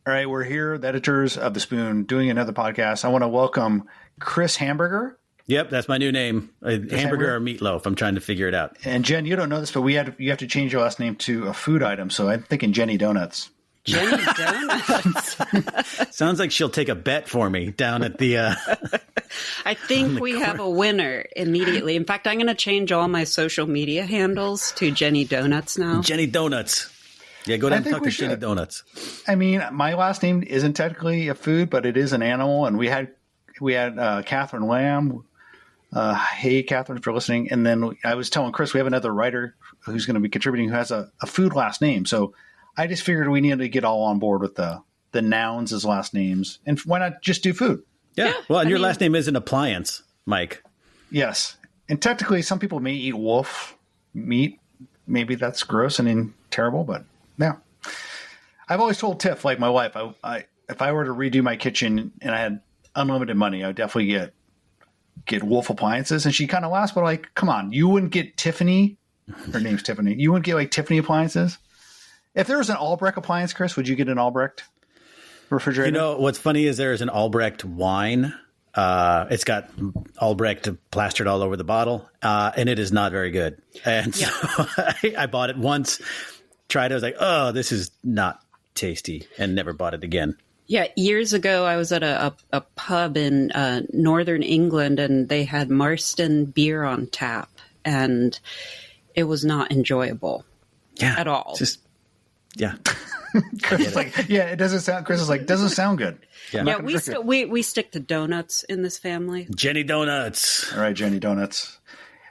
All right, we're here, the editors of The Spoon, doing another podcast. I want to welcome Chris Hamburger. Yep, that's my new name. Hamburger or meatloaf. I'm trying to figure it out. And Jen, you don't know this, but you have to change your last name to a food item. So I'm thinking Jenny Donuts. Jenny Donuts. Sounds like she'll take a bet for me down at the. I think we have a winner immediately. In fact, I'm going to change all my social media handles to Jenny Donuts now. Jenny Donuts. Yeah, go down and talk to Jenny Donuts. I mean, my last name isn't technically a food, but it is an animal. And we had Catherine Lamb. Hey, Catherine, for listening. And then I was telling Chris, we have another writer who's going to be contributing who has a food last name. So I just figured we needed to get all on board with the nouns as last names. And why not just do food? Yeah. Well, and your last name is an appliance, Mike. Yes. And technically, some people may eat wolf meat. Maybe that's gross and terrible, but yeah. I've always told Tiff, like my wife, if I were to redo my kitchen and I had unlimited money, I would definitely get wolf appliances. And she kind of laughs, but like, come on, you wouldn't get Tiffany. Her name's Tiffany. You wouldn't get like Tiffany appliances. If there was an Albrecht appliance, Chris, would you get an Albrecht refrigerator? You know, what's funny is there is an Albrecht wine. It's got Albrecht plastered all over the bottle, and it is not very good. And so I bought it once, tried it. I was like, oh, this is not tasty, and never bought it again. Yeah, years ago, I was at a pub in northern England, and they had Marston beer on tap, and it was not enjoyable at all. Chris is like, it doesn't sound. Chris is like, doesn't sound good. Yeah, we stick to donuts in this family. Jenny Donuts. All right, Jenny Donuts.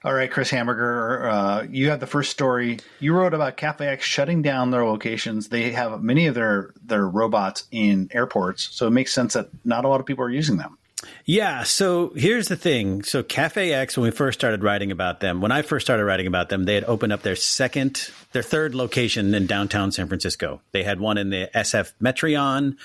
All right, Chris Hamburger, you have the first story. You wrote about Cafe X shutting down their locations. They have many of their robots in airports, so it makes sense that not a lot of people are using them. Yeah, so here's the thing. So Cafe X, when I first started writing about them, they had opened up their third location in downtown San Francisco. They had one in the SF Metreon,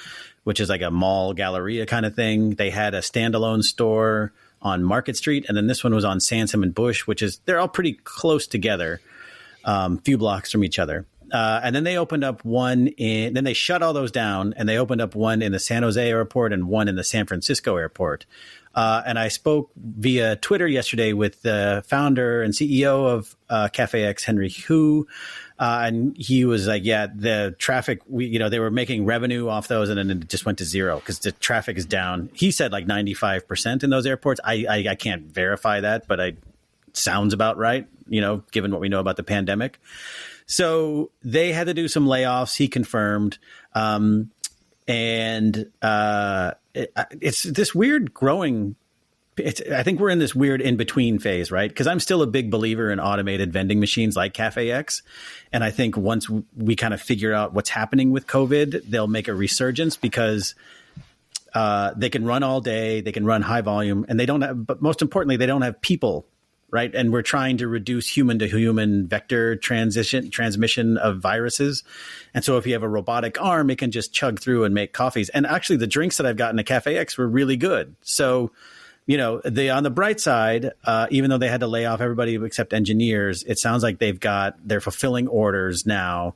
which is like a mall galleria kind of thing. They had a standalone store on Market Street, and then this one was on Sansom and Bush, they're all pretty close together, few blocks from each other. And then they opened up then they shut all those down, and they opened up one in the San Jose airport and one in the San Francisco airport. And I spoke via Twitter yesterday with the founder and CEO of Cafe X, Henry Hu. And he was like, yeah, the traffic, they were making revenue off those, and then it just went to zero because the traffic is down. He said like 95% in those airports. I can't verify that, but it sounds about right, given what we know about the pandemic. So they had to do some layoffs, he confirmed. It's this weird growing. I think we're in this weird in-between phase, right? Because I'm still a big believer in automated vending machines like Cafe X. And I think once we kind of figure out what's happening with COVID, they'll make a resurgence because they can run all day, they can run high volume, and but most importantly, they don't have people, right? And we're trying to reduce human-to-human vector transmission of viruses. And so if you have a robotic arm, it can just chug through and make coffees. And actually, the drinks that I've gotten at Cafe X were really good. So, on the bright side, even though they had to lay off everybody except engineers, it sounds like they're fulfilling orders now.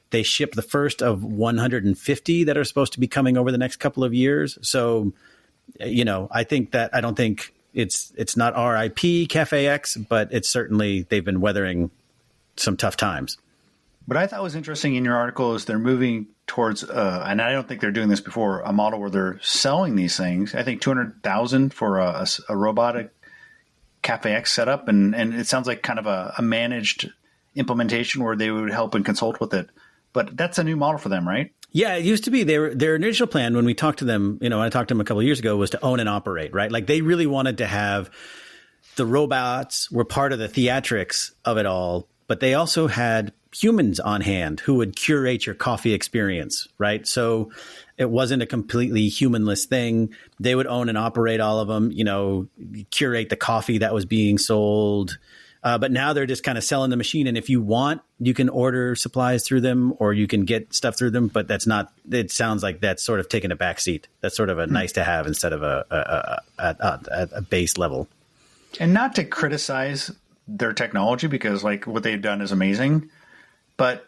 They ship the first of 150 that are supposed to be coming over the next couple of years. So, I don't think it's not RIP Cafe X, but it's certainly they've been weathering some tough times. What I thought was interesting in your article is they're moving towards, and I don't think they're doing this before, a model where they're selling these things. I think $200,000 for a robotic Cafe X setup, and it sounds like kind of a managed implementation where they would help and consult with it. But that's a new model for them, right? Yeah, it used to be their initial plan when we talked to them, when I talked to them a couple of years ago, was to own and operate, right? Like they really wanted to have the robots were part of the theatrics of it all, but they also had humans on hand who would curate your coffee experience, right? So it wasn't a completely humanless thing. They would own and operate all of them, curate the coffee that was being sold. But now they're just kind of selling the machine. And if you want, you can order supplies through them or you can get stuff through them. But that's not, it sounds like that's sort of taking a back seat. That's sort of a nice to have instead of a base level. And not to criticize their technology because like what they've done is amazing, but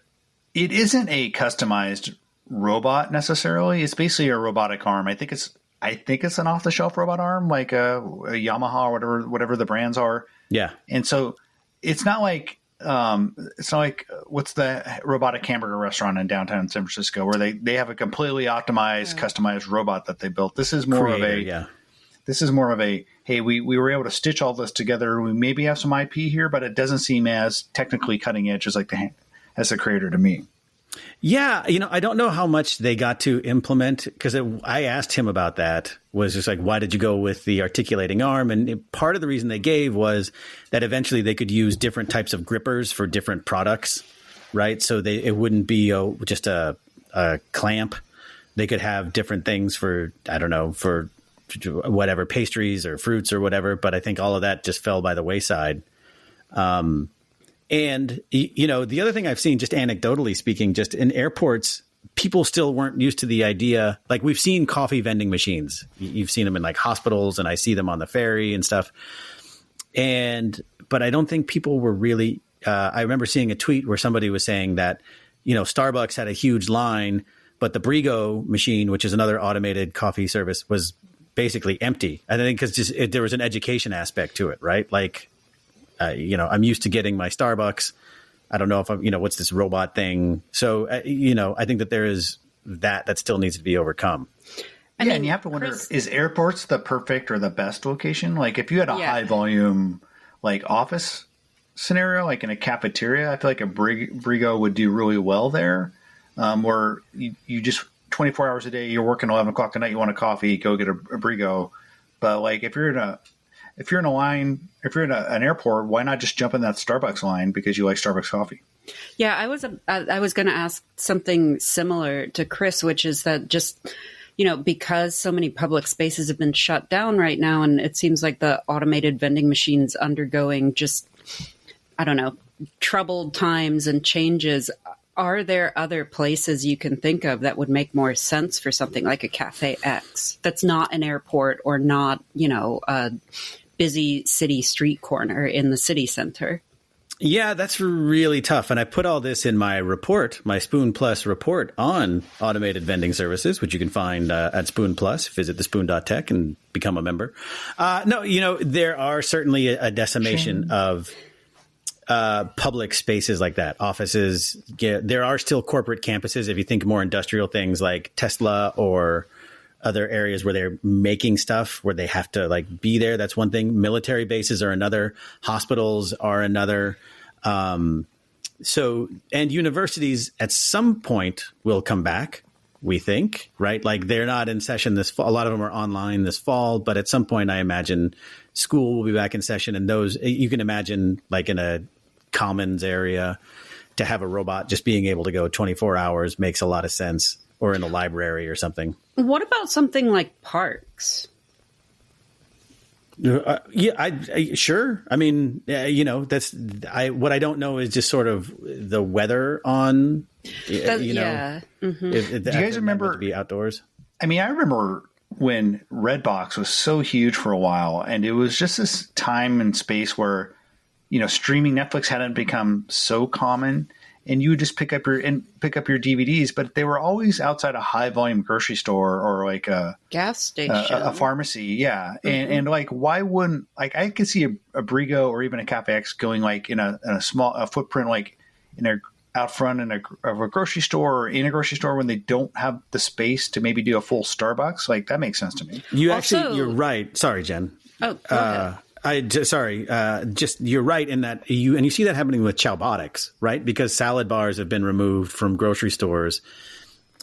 it isn't a customized robot necessarily. It's basically a robotic arm. I think it's an off-the-shelf robot arm, like a Yamaha or whatever the brands are. Yeah. And so it's not like what's the robotic hamburger restaurant in downtown San Francisco where they have a completely optimized, customized robot that they built. This is more This is more of a, hey, we were able to stitch all this together. We maybe have some IP here, but it doesn't seem as technically cutting edge as as the creator to me. Yeah, I don't know how much they got to implement because I asked him about that. Was just like, why did you go with the articulating arm? And part of the reason they gave was that eventually they could use different types of grippers for different products, right? So it wouldn't be just a clamp. They could have different things for, I don't know, for whatever, pastries or fruits or whatever. But I think all of that just fell by the wayside. And, the other thing I've seen, just anecdotally speaking, just in airports, people still weren't used to the idea. Like, we've seen coffee vending machines. You've seen them in like hospitals, and I see them on the ferry and stuff. But I don't think people were really, I remember seeing a tweet where somebody was saying that, Starbucks had a huge line, but the Brigo machine, which is another automated coffee service, was basically empty. I think because there was an education aspect to it, right? Like, I'm used to getting my Starbucks. I don't know if what's this robot thing? So, I think that there is that still needs to be overcome. And you have to wonder, is airports the perfect or the best location? Like, if you had a high volume, like, office scenario, like in a cafeteria, I feel like a Brigo would do really well there. Where you just 24 hours a day, you're working 11 o'clock at night, you want a coffee, go get a Brigo. But like, if you're in an airport, why not just jump in that Starbucks line because you like Starbucks coffee? Yeah, I was going to ask something similar to Chris, which is that just, because so many public spaces have been shut down right now, and it seems like the automated vending machines undergoing just, I don't know, troubled times and changes. Are there other places you can think of that would make more sense for something like a Cafe X that's not an airport or not, a busy city street corner in the city center? Yeah, that's really tough. And I put all this in my report, my Spoon Plus report on automated vending services, which you can find at Spoon Plus. Visit thespoon.tech and become a member. There are certainly a decimation of public spaces like that. Offices, there are still corporate campuses. If you think more industrial things like Tesla or other areas where they're making stuff where they have to like be there. That's one thing. Military bases are another. Hospitals are another. And universities at some point will come back, we think, right? Like they're not in session this fall. A lot of them are online this fall, but at some point I imagine school will be back in session. And those, you can imagine like in a commons area to have a robot just being able to go 24 hours makes a lot of sense. Or in a library or something. What about something like parks? Sure. I mean, that's what I don't know is just sort of the weather on. Yeah. Mm-hmm. Do you guys remember to be outdoors? I mean, I remember when Redbox was so huge for a while, and it was just this time and space where streaming Netflix hadn't become so common. And you would just pick up your DVDs, but they were always outside a high volume grocery store or like a gas station, a pharmacy. Yeah. Mm-hmm. And like, why wouldn't, like, I could see a Brigo or even a Cafe X going like in a small footprint, like out front of a grocery store or in a grocery store when they don't have the space to maybe do a full Starbucks. Like that makes sense to me. You're right. Sorry, Jen. Oh, go ahead. You're right in that you see that happening with Chowbotics, right? Because salad bars have been removed from grocery stores,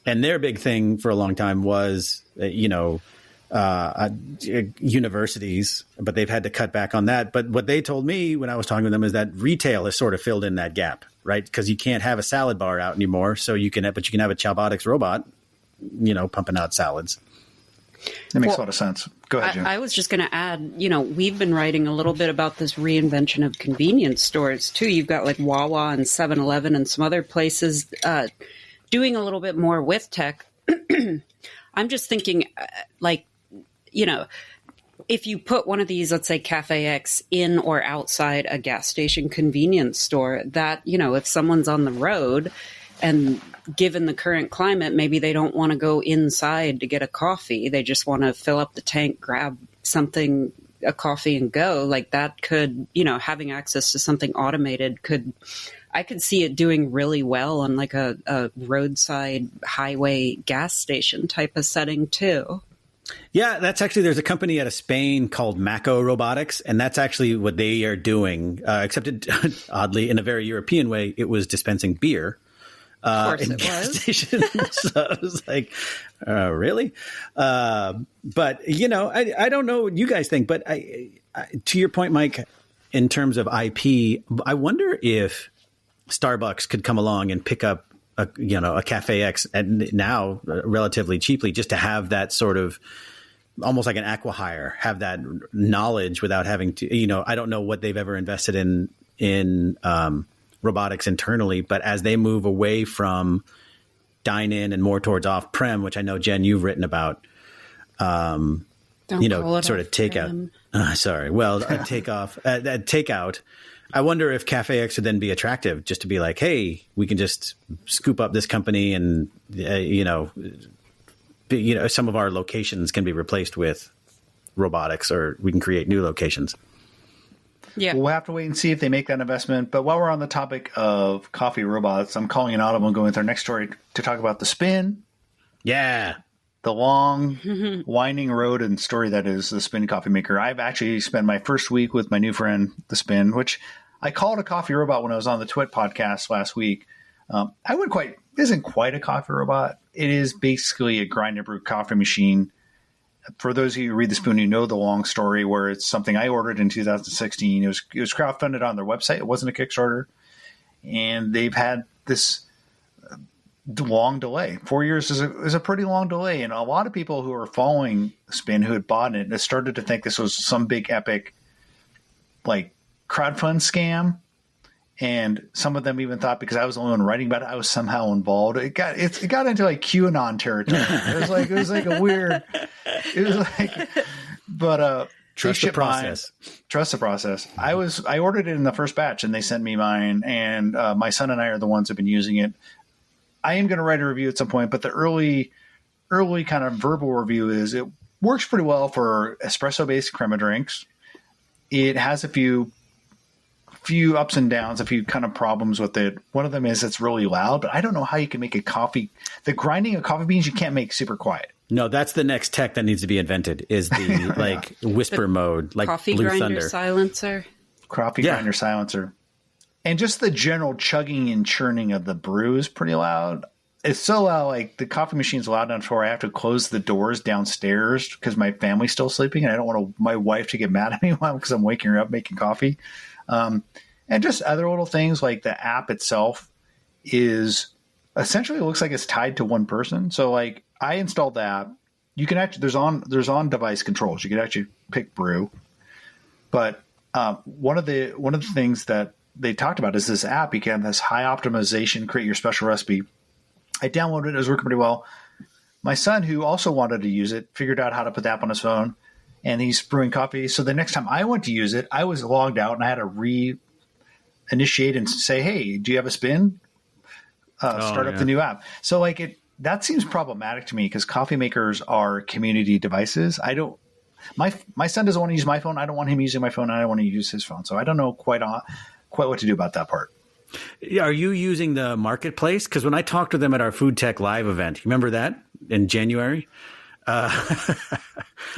and their big thing for a long time was, universities, but they've had to cut back on that. But what they told me when I was talking to them is that retail has sort of filled in that gap, right? Because you can't have a salad bar out anymore, but you can have a Chowbotics robot, pumping out salads. That makes a lot of sense. Go ahead, Jim. I was just going to add, we've been writing a little bit about this reinvention of convenience stores, too. You've got like Wawa and 7-Eleven and some other places doing a little bit more with tech. I'm just thinking, if you put one of these, let's say Cafe X, in or outside a gas station convenience store, that, if someone's on the road, And given the current climate, maybe they don't want to go inside to get a coffee. They just want to fill up the tank, grab something, a coffee, and go. Like that could, having access to something automated I could see it doing really well on like a roadside highway gas station type of setting too. Yeah, there's a company out of Spain called Mako Robotics, and that's actually what they are doing, except oddly, in a very European way, it was dispensing beer. Of course in gas stations. So I was like, really? But, I don't know what you guys think, but to your point, Mike, in terms of IP, I wonder if Starbucks could come along and pick up a Cafe X and now relatively cheaply, just to have that sort of almost like an acqui-hire, have that knowledge without having to, I don't know what they've ever invested in robotics internally, but as they move away from dine-in and more towards off-prem, which I know, Jen, you've written about, Don't call it sort of takeout. Takeout. I wonder if Cafe X would then be attractive, just to be like, hey, we can just scoop up this company and, some of our locations can be replaced with robotics, or we can create new locations. Yeah. We'll have to wait and see if they make that investment. But while we're on the topic of coffee robots, I'm calling an audible and going with our next story to talk about the Spinn. Yeah. The long, winding road and story that is the Spinn coffee maker. I've actually spent my first week with my new friend, the Spinn, which I called a coffee robot when I was on the Twit podcast last week. It isn't quite a coffee robot. It is basically a grind and brew coffee machine. For those of you who read the Spoon, you know the long story where it's something I ordered in 2016. It was crowdfunded on their website. It wasn't a Kickstarter. And they've had this long delay. 4 years is a pretty long delay. And a lot of people who are following Spinn, who had bought it, started to think this was some big epic like crowdfund scam. And some of them even thought, because I was the only one writing about it, I was somehow involved. It got into like QAnon territory. It was like a weird. It was like, but trust the process. Trust the process. I ordered it in the first batch, and they sent me mine. And my son and I are the ones who've been using it. I am going to write a review at some point, but the early kind of verbal review is it works pretty well for espresso based crema drinks. It has a few ups and downs, a few kind of problems with it. One of them is it's really loud, but I don't know how you can make the grinding of coffee beans you can't make super quiet. No, that's the next tech that needs to be invented, is the whisper mode, like coffee Blue grinder Thunder. Silencer. Coffee grinder silencer. And just the general chugging and churning of the brew is pretty loud. It's so loud, like the coffee machine's loud enough where I have to close the doors downstairs because my family's still sleeping, and I don't want my wife to get mad at me because I'm waking her up making coffee. And just other little things like the app itself is essentially looks like it's tied to one person. So like I installed the app. You can actually there's on device controls. You can actually pick brew. But one of the things that they talked about is this app. You can have this high optimization, create your special recipe. I downloaded it. It was working pretty well. My son, who also wanted to use it, figured out how to put the app on his phone, and he's brewing coffee. So the next time I went to use it, I was logged out and I had to re-initiate and say, hey, do you have a Spinn? Start up the new app. So that seems problematic to me because coffee makers are community devices. My son doesn't want to use my phone. I don't want him using my phone. And I don't want to use his phone. So I don't know quite what to do about that part. Are you using the marketplace? Because when I talked to them at our Food Tech Live event, you remember that in January? Yeah.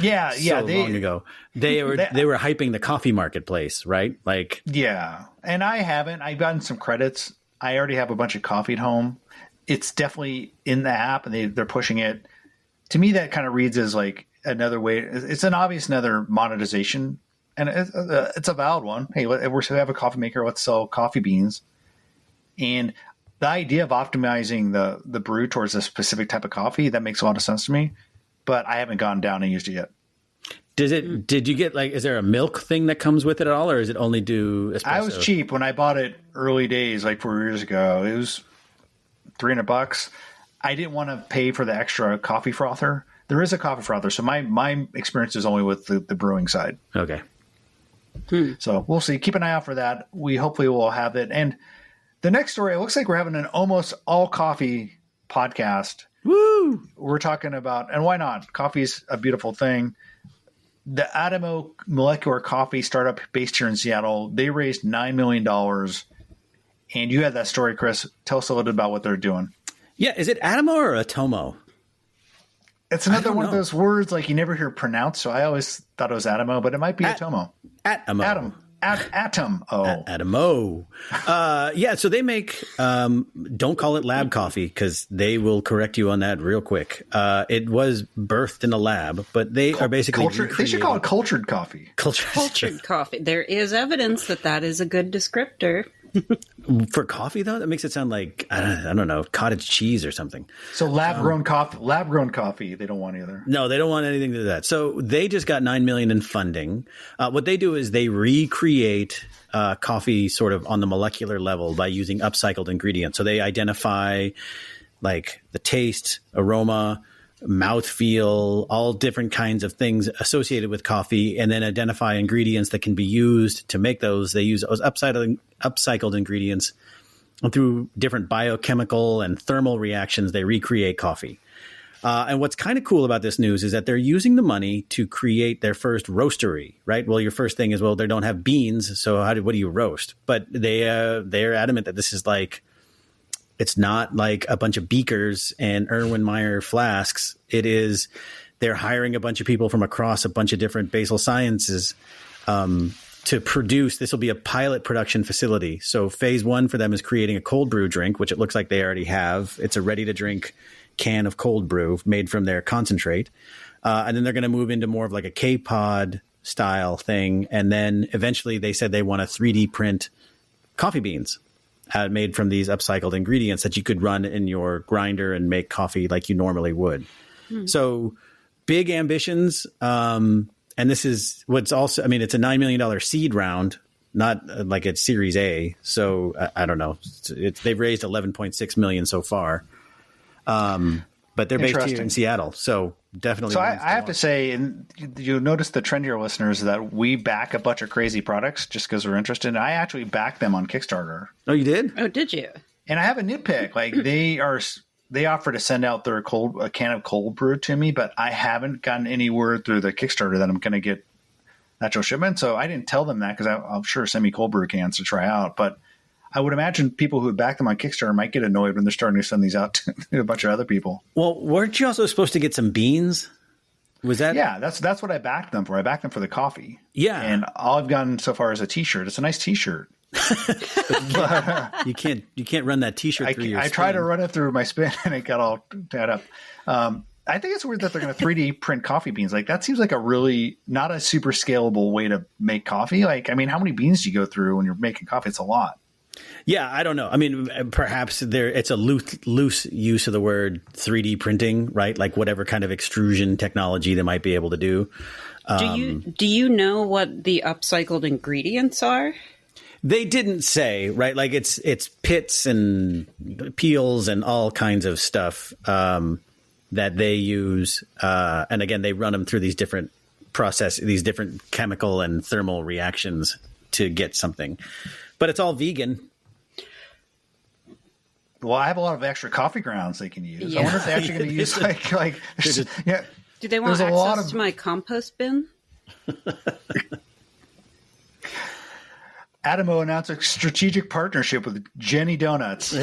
Long ago, they were hyping the coffee marketplace, right? Like, yeah. And I haven't. I've gotten some credits. I already have a bunch of coffee at home. It's definitely in the app, and they're pushing it. To me, that kind of reads as like another way. It's an obvious another monetization, and it's a valid one. Hey, we have a coffee maker. Let's sell coffee beans. And the idea of optimizing the brew towards a specific type of coffee, that makes a lot of sense to me. But I haven't gone down and used it yet. Did you get is there a milk thing that comes with it at all, or is it only do espresso? I was cheap when I bought it early days, like 4 years ago. It was $300. I didn't want to pay for the extra coffee frother. There is a coffee frother. So my experience is only with the brewing side. Okay. So we'll see. Keep an eye out for that. We hopefully will have it. And The next story, it looks like we're having an almost all coffee podcast. Woo! We're talking about, and why not? Coffee's a beautiful thing. The Atomo molecular coffee startup based here in Seattle, they raised $9 million. And you had that story, Chris. Tell us a little bit about what they're doing. Yeah, is it Atomo or Atomo? It's another one of those words like you never hear pronounced, so I always thought it was Atomo, but it might be Atomo. Atomo. Atomo. Yeah, so they make, don't call it lab coffee because they will correct you on that real quick. It was birthed in a lab, but they are basically they should call it cultured coffee. Cultured coffee. There is evidence that is a good descriptor. For coffee, though, that makes it sound like, I don't know, cottage cheese or something. So lab-grown coffee, they don't want either. No, they don't want anything to do that. So they just got $9 million in funding. What they do is they recreate coffee sort of on the molecular level by using upcycled ingredients. So they identify like the taste, aroma, mouthfeel, all different kinds of things associated with coffee, and then identify ingredients that can be used to make those. They use those upcycled ingredients, and through different biochemical and thermal reactions, they recreate coffee. And what's kind of cool about this news is that they're using the money to create their first roastery, right? Well, your first thing is, well, they don't have beans, so what do you roast? But they're adamant that this is like, it's not like a bunch of beakers and Erlenmeyer flasks. It is, they're hiring a bunch of people from across a bunch of different basal sciences to produce. This will be a pilot production facility. So phase one for them is creating a cold brew drink, which it looks like they already have. It's a ready to drink can of cold brew made from their concentrate. And then they're going to move into more of like a K-pod style thing. And then eventually they said they want to 3D print coffee beans made from these upcycled ingredients that you could run in your grinder and make coffee like you normally would. So big ambitions. And this is what's also, I mean, it's a $9 million seed round, not like it's Series A. So I don't know. They've raised $11.6 million so far. But they're based here in Seattle. So definitely. So I have to say, and you'll notice the trend here, listeners, that we back a bunch of crazy products just because we're interested. And I actually backed them on Kickstarter. Oh, you did? Oh, did you? And I have a nitpick. Like they offer to send out a can of cold brew to me, but I haven't gotten any word through the Kickstarter that I'm going to get natural shipment. So I didn't tell them that because I'm sure send me cold brew cans to try out. But I would imagine people who back them on Kickstarter might get annoyed when they're starting to send these out to a bunch of other people. Well, weren't you also supposed to get some beans? Was that? Yeah, that's what I backed them for. I backed them for the coffee. Yeah. And all I've gotten so far is a T-shirt. It's a nice T-shirt. You can't run that T-shirt through your I tried to run it through my Spinn and it got all tied up. I think it's weird that they're going to 3D print coffee beans. Like that seems like a really not a super scalable way to make coffee. Like, I mean, how many beans do you go through when you're making coffee? It's a lot. Yeah, I don't know. I mean, perhaps it's a loose use of the word 3D printing, right? Like whatever kind of extrusion technology they might be able to do. Do you know what the upcycled ingredients are? They didn't say, right? Like it's pits and peels and all kinds of stuff that they use. And again, they run them through these different these different chemical and thermal reactions to get something. But it's all vegan. Well, I have a lot of extra coffee grounds they can use. Yeah. I wonder if they're actually going to use yeah. Do they want access to my compost bin? Atomo announced a strategic partnership with Jenny Donuts.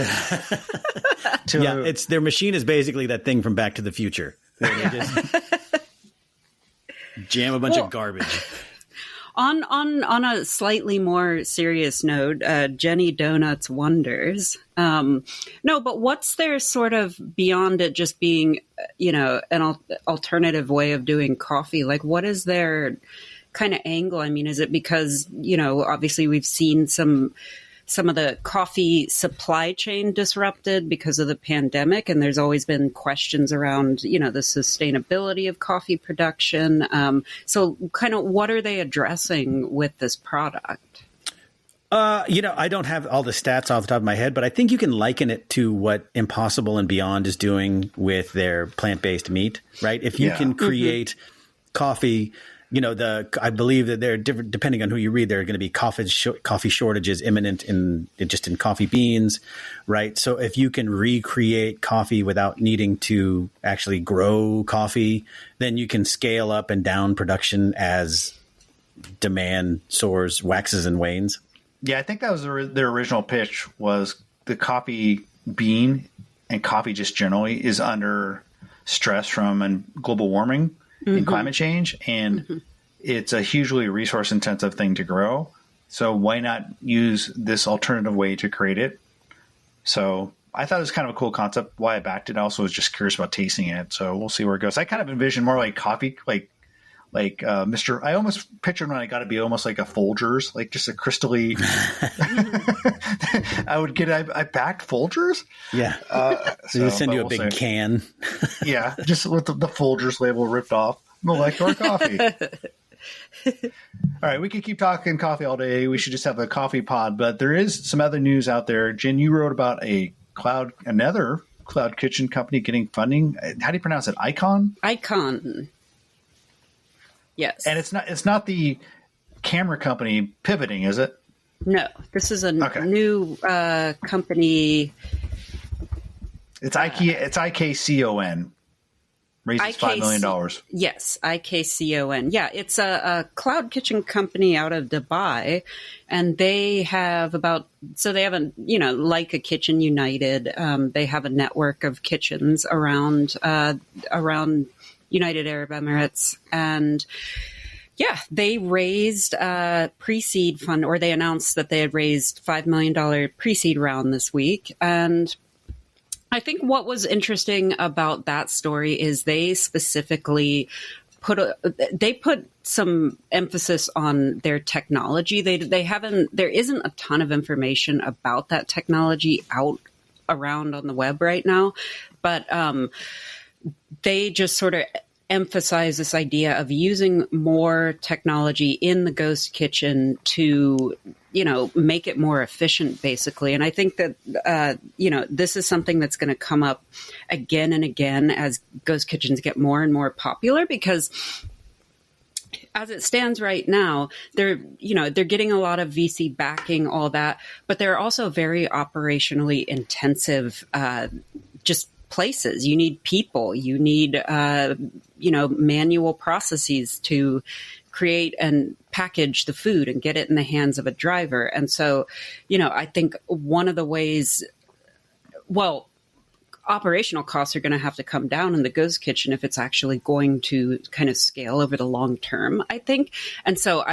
It's their machine is basically that thing from Back to the Future. Where they just jam a bunch of garbage. On a slightly more serious note, Jenny Donuts wonders. No, but what's their sort of beyond it just being, an alternative way of doing coffee? Like, what is their kind of angle? I mean, is it because, obviously we've seen some of the coffee supply chain disrupted because of the pandemic, and there's always been questions around, the sustainability of coffee production. So kind of what are they addressing with this product? I don't have all the stats off the top of my head, but I think you can liken it to what Impossible and Beyond is doing with their plant-based meat, right? If you can create coffee I believe that there are different, depending on who you read, there are going to be coffee shortages imminent in coffee beans, right? So if you can recreate coffee without needing to actually grow coffee, then you can scale up and down production as demand soars, waxes and wanes. Yeah, I think that was their original pitch, was the coffee bean and coffee just generally is under stress from global warming and climate change. And it's a hugely resource intensive thing to grow. So why not use this alternative way to create it? So I thought it was kind of a cool concept. Why I backed it. I also was just curious about tasting it. So we'll see where it goes. I kind of envision more like coffee, like Mr. I almost pictured when I got to be almost like a Folgers, like just a crystally. I backed Folgers. Yeah. So they send you a big can. Yeah. Just with the Folgers label ripped off. Molecular coffee. All right. We could keep talking coffee all day. We should just have a coffee pod, but there is some other news out there. Jen, you wrote about another cloud kitchen company getting funding. How do you pronounce it? Icon? Icon. Yes. And it's not the camera company pivoting, is it? No, this is a new company. It's IKCON. Raises $5 million. Yes, IKCON. Yeah, it's a cloud kitchen company out of Dubai, and they have like a Kitchen United. They have a network of kitchens around United Arab Emirates, and they raised a pre-seed fund, or they announced that they had raised $5 million pre-seed round this week. And I think what was interesting about that story is they specifically put some emphasis on their technology. There isn't a ton of information about that technology out around on the web right now, but they just sort of emphasize this idea of using more technology in the ghost kitchen to, make it more efficient, basically. And I think that, this is something that's going to come up again and again as ghost kitchens get more and more popular, because as it stands right now, they're getting a lot of VC backing, all that, but they're also very operationally intensive, just places. You need people, you need, manual processes to create and package the food and get it in the hands of a driver. And so, I think one of the ways, operational costs are going to have to come down in the ghost kitchen if it's actually going to kind of scale over the long term, I think. And so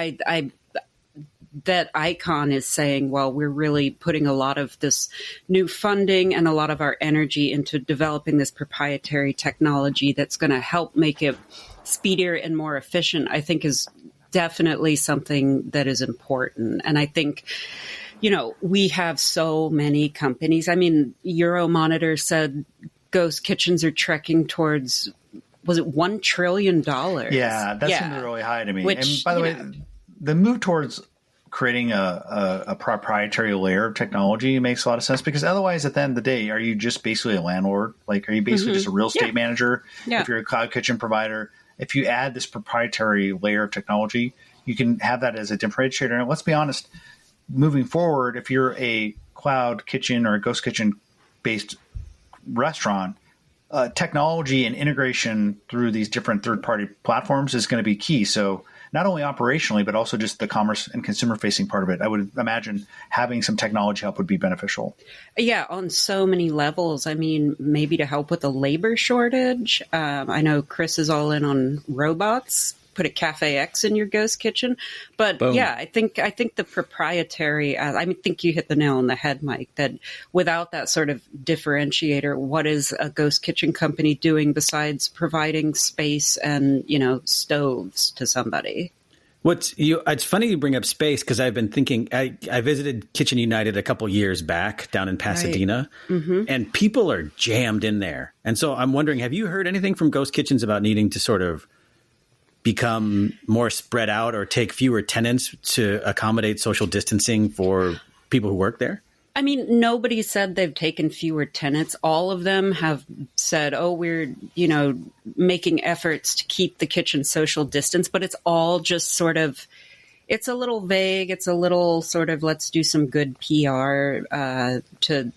that Icon is saying, well, we're really putting a lot of this new funding and a lot of our energy into developing this proprietary technology that's going to help make it speedier and more efficient, I think is definitely something that is important. And I think, we have so many companies. I mean, Euromonitor said ghost kitchens are trekking towards, was it $1 trillion? Yeah, that seemed really high to me. And by the way, the move towards creating a proprietary layer of technology makes a lot of sense, because otherwise at the end of the day, are you just basically a landlord? Like, are you basically just a real estate manager? If you're a cloud kitchen provider, if you add this proprietary layer of technology, you can have that as a differentiator. And let's be honest, moving forward, if you're a cloud kitchen or a ghost kitchen based restaurant, technology and integration through these different third-party platforms is going to be key. So not only operationally, but also just the commerce and consumer-facing part of it. I would imagine having some technology help would be beneficial. Yeah, on so many levels. I mean, maybe to help with the labor shortage. I know Chris is all in on robots. Put a Cafe X in your ghost kitchen. But boom. Yeah, I think the proprietary, I think you hit the nail on the head, Mike, that without that sort of differentiator, what is a ghost kitchen company doing besides providing space and, stoves to somebody? It's funny you bring up space, because I've been thinking, I visited Kitchen United a couple years back down in Pasadena, and people are jammed in there. And so I'm wondering, have you heard anything from ghost kitchens about needing to sort of become more spread out or take fewer tenants to accommodate social distancing for people who work there? I mean, nobody said they've taken fewer tenants. All of them have said, oh, we're, making efforts to keep the kitchen social distance, but it's all just sort of, it's a little vague. It's a little sort of, let's do some good PR to,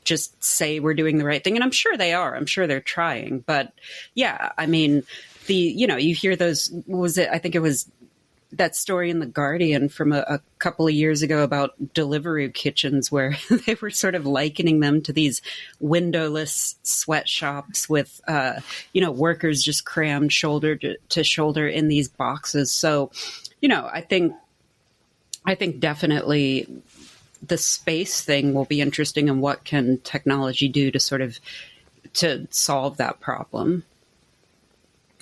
just say we're doing the right thing. And I'm sure they are. I'm sure they're trying. But yeah, I mean, you hear those, what was it? I think it was that story in The Guardian from a couple of years ago about Deliveroo kitchens where they were sort of likening them to these windowless sweatshops with, workers just crammed shoulder to shoulder in these boxes. So, I think definitely the space thing will be interesting, and what can technology do to solve that problem.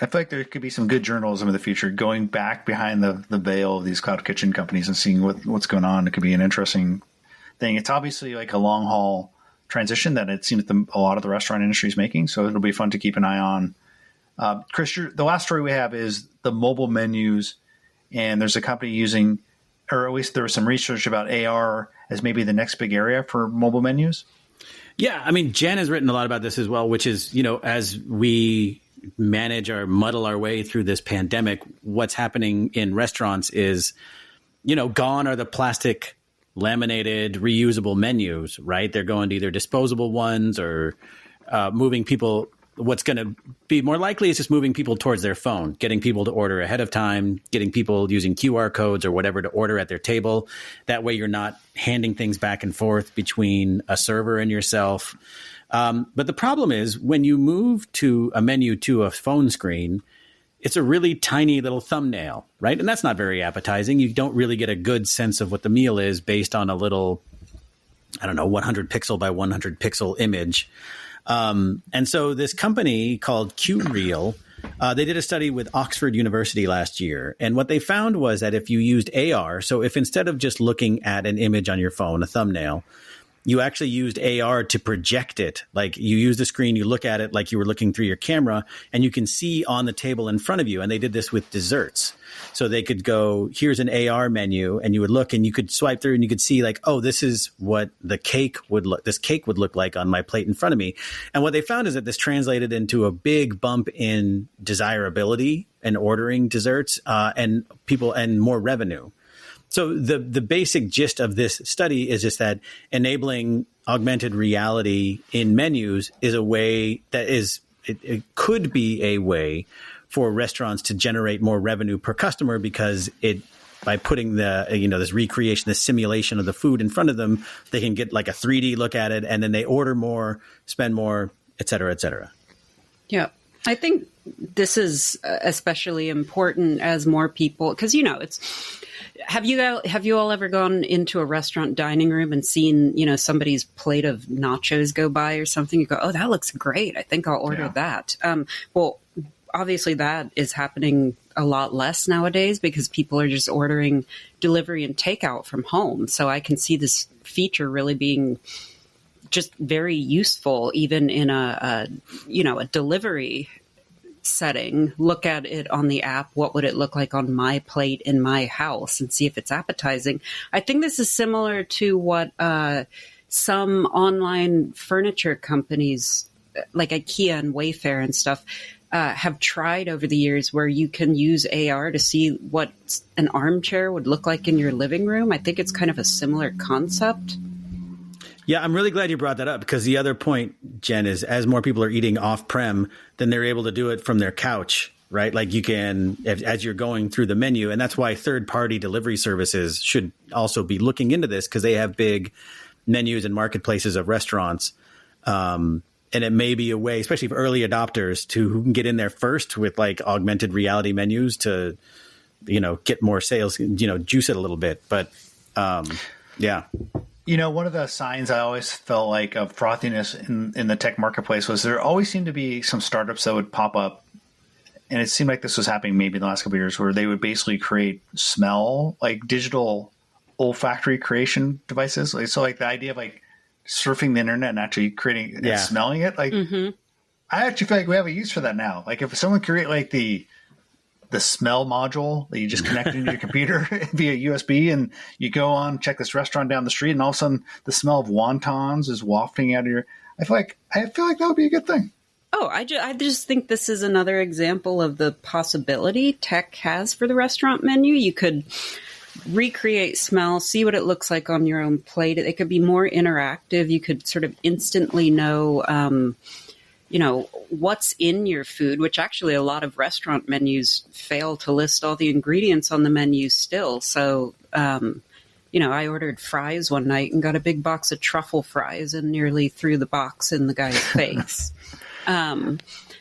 I feel like there could be some good journalism in the future, going back behind the veil of these cloud kitchen companies and seeing what's going on. It could be an interesting thing. It's obviously like a long haul transition that it seems a lot of the restaurant industry is making. So it'll be fun to keep an eye on. Chris, the last story we have is the mobile menus. And there's a company using, or at least there was some research about AR as maybe the next big area for mobile menus. Yeah. I mean, Jen has written a lot about this as well, which is, as we muddle our way through this pandemic, what's happening in restaurants is, gone are the plastic laminated reusable menus, right? They're going to either disposable ones or moving people. What's going to be more likely is just moving people towards their phone, getting people to order ahead of time, getting people using QR codes or whatever to order at their table. That way you're not handing things back and forth between a server and yourself. But the problem is when you move to a menu to a phone screen, it's a really tiny little thumbnail, right? And that's not very appetizing. You don't really get a good sense of what the meal is based on a little, 100 pixel by 100 pixel image. And so this company called QReal, they did a study with Oxford University last year. And what they found was that if you used AR, so if instead of just looking at an image on your phone, a thumbnail, you actually used AR to project it. Like you use the screen, you look at it like you were looking through your camera, and you can see on the table in front of you. And they did this with desserts. So they could go, here's an AR menu, and you would look and you could swipe through and you could see like, oh, this is what this cake would look like on my plate in front of me. And what they found is that this translated into a big bump in desirability and ordering desserts, and people and more revenue. So the basic gist of this study is just that enabling augmented reality in menus is a way that it could be a way for restaurants to generate more revenue per customer, because by putting this recreation, this simulation of the food in front of them, they can get like a 3D look at it, and then they order more, spend more, et cetera, et cetera. Yeah. I think this is especially important as more people, because, have you all ever gone into a restaurant dining room and seen, somebody's plate of nachos go by or something? You go, oh, that looks great. I think I'll order that. Well, obviously that is happening a lot less nowadays because people are just ordering delivery and takeout from home. So I can see this feature really being just very useful, even in a delivery setting. Look at it on the app. What would it look like on my plate in my house, and see if it's appetizing? I think this is similar to what some online furniture companies like IKEA and Wayfair and stuff have tried over the years, where you can use AR to see what an armchair would look like in your living room. I think it's kind of a similar concept. Yeah, I'm really glad you brought that up, because the other point, Jen, is as more people are eating off-prem, then they're able to do it from their couch, right? Like you can, as you're going through the menu. And that's why third-party delivery services should also be looking into this, because they have big menus and marketplaces of restaurants. And it may be a way, especially for early adopters, who can get in there first with like augmented reality menus to, get more sales, juice it a little bit. But yeah. One of the signs I always felt like of frothiness in the tech marketplace was there always seemed to be some startups that would pop up. And it seemed like this was happening maybe in the last couple of years, where they would basically create smell, like digital olfactory creation devices. So like the idea of like surfing the internet and actually creating and smelling it. Like, I actually feel like we have a use for that now. Like if someone create like the the smell module that you just connect into your computer via USB, and you go on, check this restaurant down the street, and all of a sudden the smell of wontons is wafting out of your. I feel like that would be a good thing. Oh, I just think this is another example of the possibility tech has for the restaurant menu. You could recreate smell, see what it looks like on your own plate. It could be more interactive. You could sort of instantly know, what's in your food, which actually a lot of restaurant menus fail to list all the ingredients on the menu still. So, I ordered fries one night and got a big box of truffle fries and nearly threw the box in the guy's face. But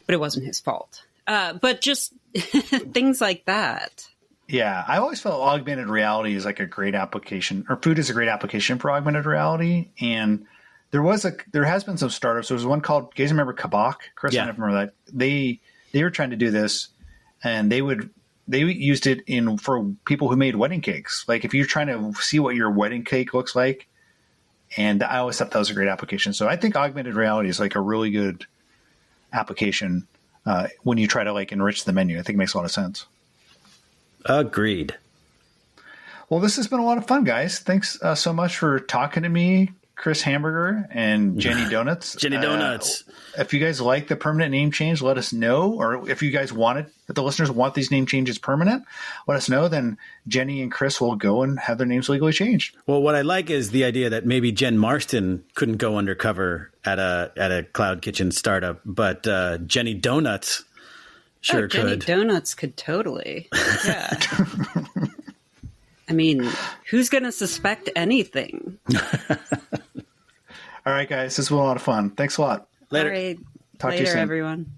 it wasn't his fault. But just things like that. Yeah, I always felt augmented reality is like a great application, or food is a great application for augmented reality. And there has been some startups. There was one called, you guys remember Kabak? Chris, I don't remember that. They were trying to do this, and they used it for people who made wedding cakes. Like if you're trying to see what your wedding cake looks like, and I always thought that was a great application. So I think augmented reality is like a really good application when you try to like enrich the menu. I think it makes a lot of sense. Agreed. Well, this has been a lot of fun, guys. Thanks so much for talking to me, Chris Hamburger and Jenny Donuts. Jenny Donuts. If you guys like the permanent name change, let us know. Or if you guys if the listeners want these name changes permanent, let us know. Then Jenny and Chris will go and have their names legally changed. Well, what I like is the idea that maybe Jen Marston couldn't go undercover at a cloud kitchen startup, but Jenny Donuts could. Jenny Donuts could totally. Yeah. I mean, who's going to suspect anything? All right, guys. This was a lot of fun. Thanks a lot. Later. All right. Talk to you soon. Everyone.